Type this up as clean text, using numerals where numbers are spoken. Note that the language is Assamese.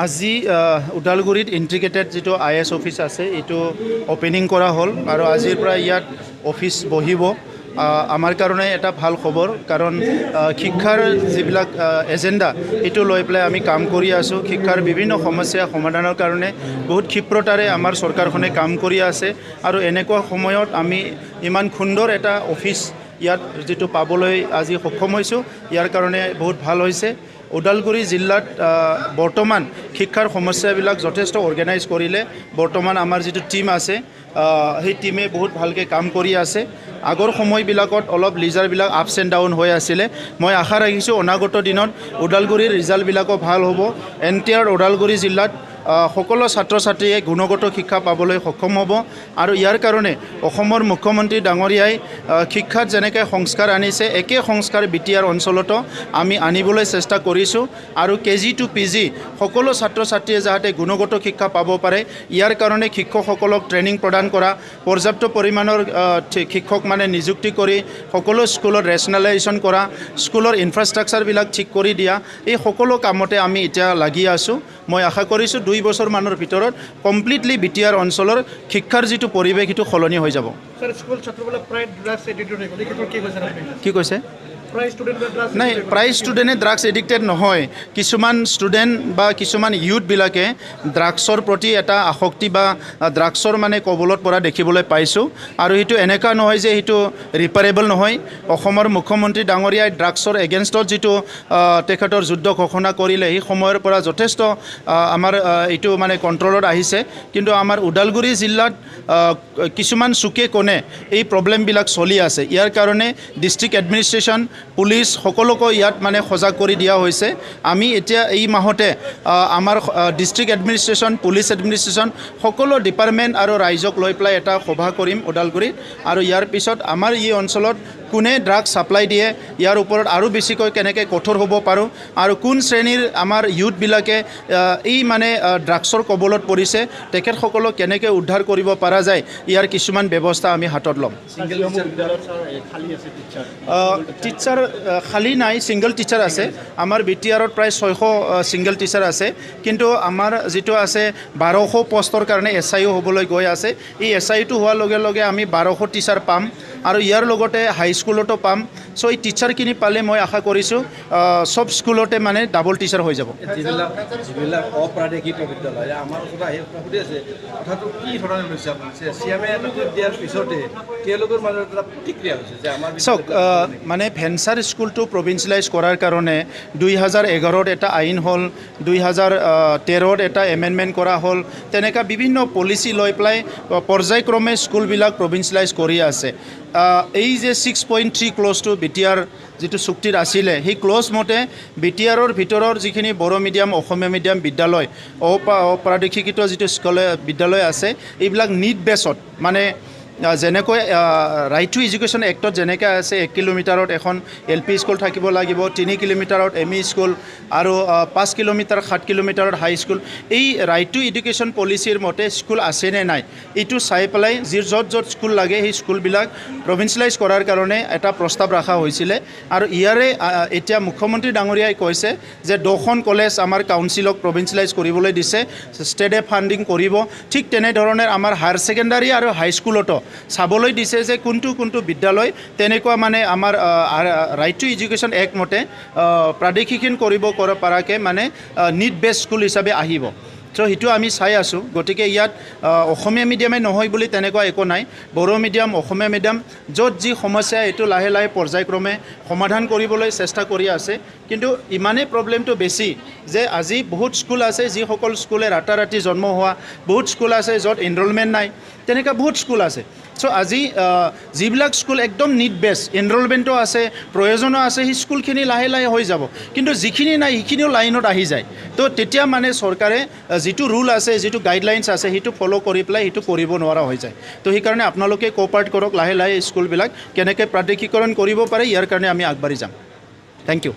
আজি ওদালগুৰিত ইণ্টিগ্ৰেটেড যিটো IS অফিচ আছে এইটো অপেনিং কৰা হ'ল আৰু আজিৰ পৰা ইয়াত অফিচ বহিব। আমাৰ কাৰণে এটা ভাল খবৰ, কাৰণ শিক্ষাৰ যিবিলাক এজেণ্ডা এইটো লৈ পেলাই আমি কাম কৰি আছোঁ। শিক্ষাৰ বিভিন্ন সমস্যা সমাধানৰ কাৰণে বহুত ক্ষিপ্ৰতাৰে আমাৰ চৰকাৰখনে কাম কৰি আছে আৰু এনেকুৱা সময়ত আমি ইমান সুন্দৰ এটা অফিচ ইয়াত যিটো পাবলৈ আজি সক্ষম হৈছোঁ, ইয়াৰ কাৰণে বহুত ভাল হৈছে। ওদালগুৰি জিলাত বৰ্তমান শিক্ষাৰ সমস্যাবিলাক যথেষ্ট অৰ্গেনাইজ কৰিলে। বৰ্তমান আমাৰ যিটো টিম আছে সেই টিমে বহুত ভালকৈ কাম কৰি আছে। আগৰ সময়বিলাকত অলপ লিজাৰবিলাক আপছ এণ্ড ডাউন হৈ আছিলে। মই আশা ৰাখিছোঁ অনাগত দিনত ওদালগুৰিৰ ৰিজাল্টবিলাকো ভাল হ'ব। এণ্টায়াৰ ওদালগুৰি জিলাত সকলো ছাত্ৰ ছাত্ৰীয়ে গুণগত শিক্ষা পাবলৈ সক্ষম হ'ব আৰু ইয়াৰ কাৰণে অসমৰ মুখ্যমন্ত্ৰী ডাঙৰীয়াই শিক্ষাত যেনেকৈ সংস্কাৰ আনিছে, একে সংস্কাৰ BTR অঞ্চলতো আমি আনিবলৈ চেষ্টা কৰিছোঁ আৰু KG to PG সকলো ছাত্ৰ ছাত্ৰীয়ে যাতে গুণগত শিক্ষা পাব পাৰে, ইয়াৰ কাৰণে শিক্ষকসকলক ট্ৰেইনিং প্ৰদান কৰা, পৰ্যাপ্ত পৰিমাণৰ শিক্ষক নিযুক্তি কৰি সকলো স্কুলত ৰেচনেলাইজেশ্যন কৰা, স্কুলৰ ইনফ্ৰাষ্ট্ৰাকচাৰবিলাক ঠিক কৰি দিয়া, এই সকলো কামতে আমি এতিয়া লাগি আছোঁ। মই আশা কৰিছোঁ 2 বছৰমানৰ ভিতৰত কমপ্লিটলি BTR অঞ্চলৰ শিক্ষাৰ যিটো পৰিৱেশ সেইটো সলনি হৈ যাব। কি কৈছে? নাই, প্ৰায় ষ্টুডেণ্টে ড্ৰাগছ এডিক্টেড নহয়। কিছুমান ষ্টুডেণ্ট বা কিছুমান ইউথবিলাকে ড্ৰাগছৰ প্ৰতি এটা আসক্তি বা ড্ৰাগছৰ কবলত পৰা দেখিবলৈ পাইছোঁ আৰু সেইটো এনেকুৱা নহয় যে সেইটো ৰিপাৰেবল নহয়। অসমৰ মুখ্যমন্ত্ৰী ডাঙৰীয়াই ড্ৰাগছৰ এগেইনষ্টত যিটো তেখেতৰ যুদ্ধ ঘোষণা কৰিলে, সেই সময়ৰ পৰা যথেষ্ট আমাৰ এইটো কণ্ট্ৰলত আহিছে। কিন্তু আমাৰ ওদালগুৰি জিলাত কিছুমান চুকে কোণে এই প্ৰব্লেমবিলাক চলি আছে। ইয়াৰ কাৰণে ডিষ্ট্ৰিক্ট এডমিনিষ্ট্ৰেশ্যন, পুলিচ সকলোকে ইয়াত সজাগ কৰি দিয়া হৈছে। আমি এতিয়া এই মাহতে আমাৰ ডিষ্ট্ৰিক্ট এডমিনিষ্ট্ৰেশ্যন, পুলিচ এডমিনিষ্ট্ৰেশ্যন সকলো ডিপাৰ্টমেণ্ট আৰু ৰাইজক লৈ পেলাই এটা সভা কৰিম ওদালগুৰিত আৰু ইয়াৰ পিছত আমাৰ এই অঞ্চলত কোনে ড্ৰাগছ ছাপ্লাই দিয়ে, ইয়াৰ ওপৰত আৰু বেছিকৈ কেনেকৈ কঠোৰ হ'ব পাৰোঁ আৰু কোন শ্ৰেণীৰ আমাৰ ইউথবিলাকে এই ড্ৰাগছৰ কবলত পৰিছে, তেখেতসকলক কেনেকৈ উদ্ধাৰ কৰিব পৰা যায়, ইয়াৰ কিছুমান ব্যৱস্থা আমি হাতত ল'ম। টিচাৰ খালী নাই, ছিংগল টিচাৰ আছে। আমাৰ BTRত প্ৰায় 600 ছিংগল টিচাৰ আছে, কিন্তু আমাৰ যিটো আছে 1200 পষ্টৰ কাৰণে SIO হ'বলৈ গৈ আছে। এই SIOটো হোৱাৰ লগে লগে আমি 1200 টিচাৰ পাম আৰু ইয়াৰ লগতে হাইস্কুলতো পাম। চ' এই টিচাৰখিনি পালে মই আশা কৰিছোঁ চব স্কুলতে ডাবল টিচাৰ হৈ যাব। যিবিলাক অপ্ৰাদেশিক বিদ্যালয় আমাৰ ওচৰত আহি সুধি আছে, কথাটো কি ধৰণে লৈছে আপোনালোকে? CMA দিয়াৰ পিছতে তেওঁলোকৰ মাজত এটা প্ৰতিক্ৰিয়া হৈছে যে আমাৰ চাওক, ভেঞ্চাৰ স্কুলটো প্ৰভিঞ্চিয়েলাইজ কৰাৰ কাৰণে 2011ত এটা আইন হ'ল, 2013ত এটা এমেণ্ডমেণ্ট কৰা হ'ল। তেনেকুৱা বিভিন্ন পলিচি লৈ পেলাই পৰ্যায়ক্ৰমে স্কুলবিলাক প্ৰভিঞ্চিয়েলাইজ কৰি আছে। এই যে 6.3 ক্লজটো BTR যিটো চুক্তিত আছিলে, সেই ক্লজ মতে BTRৰ ভিতৰৰ যিখিনি বড়ো মিডিয়াম, অসমীয়া মিডিয়াম বিদ্যালয়, অপ্ৰাদেশিকৃত যিটো বিদ্যালয় আছে, এইবিলাক নিড বেছত যেনেকৈ ৰাইট টু এডুকেশ্যন এক্টত যেনেকৈ আছে 1 কিলোমিটাৰত এখন LP স্কুল থাকিব লাগিব, 3 কিলোমিটাৰত ME স্কুল আৰু 5 কিলোমিটাৰ 7 কিলোমিটাৰত হাই স্কুল। এই ৰাইট টু এডুকেশ্যন পলিচিৰ মতে স্কুল আছেনে নাই এইটো চাই পেলাই য'ত স্কুল লাগে সেই স্কুলবিলাক প্ৰভিঞ্চিয়েলাইজ কৰাৰ কাৰণে এটা প্ৰস্তাৱ ৰখা হৈছিলে আৰু ইয়াৰে এতিয়া মুখ্যমন্ত্ৰী ডাঙৰীয়াই কৈছে যে 2খন কলেজ আমাৰ কাউন্সিলক প্ৰভিঞ্চিয়েলাইজ কৰিবলৈ দিছে, ষ্টেটে ফাণ্ডিং কৰিব। ঠিক তেনেধৰণে আমাৰ হায়াৰ ছেকেণ্ডাৰী আৰু হাইস্কুলতো চাবলৈ দিছে যে কোনটো বিদ্যালয় তেনেকুৱা আমাৰ ৰাইট টু এডুকেশ্যন এক্ট মতে প্ৰাদেশিকীকৰণ কৰিব পৰাকৈ নিড বেছ স্কুল হিচাপে আহিব। চ' সেইটো আমি চাই আছোঁ। গতিকে ইয়াত অসমীয়া মিডিয়ামে নহয় বুলি তেনেকুৱা একো নাই। বড়ো মিডিয়াম, অসমীয়া মিডিয়াম য'ত যি সমস্যা এইটো লাহে লাহে পৰ্যায়ক্ৰমে সমাধান কৰিবলৈ চেষ্টা কৰি আছে। কিন্তু ইমানেই প্ৰব্লেমটো বেছি যে আজি বহুত স্কুল আছে যিসকল স্কুলে ৰাতাৰাতি জন্ম হোৱা, বহুত স্কুল আছে য'ত এনৰলমেণ্ট নাই, তেনেকুৱা বহুত স্কুল আছে। চ' আজি যিবিলাক স্কুল একদম নিড বেছ, এনৰলমেণ্টো আছে, প্ৰয়োজনো আছে, সেই স্কুলখিনি লাহে লাহে হৈ যাব। কিন্তু যিখিনি নাই সেইখিনিও লাইনত আহি যায়। তো তেতিয়া চৰকাৰে যিটো ৰুল আছে, যিটো গাইডলাইনছ আছে, সেইটো ফ'ল' কৰি পেলাই সেইটো কৰিব নোৱাৰা হৈ যায়। তো সেইকাৰণে আপোনালোকে কোঅপাৰেট কৰক, লাহে লাহে স্কুলবিলাক কেনেকৈ প্ৰাদেশিকীকৰণ কৰিব পাৰে, ইয়াৰ কাৰণে আমি আগবাঢ়ি যাম। Thank U.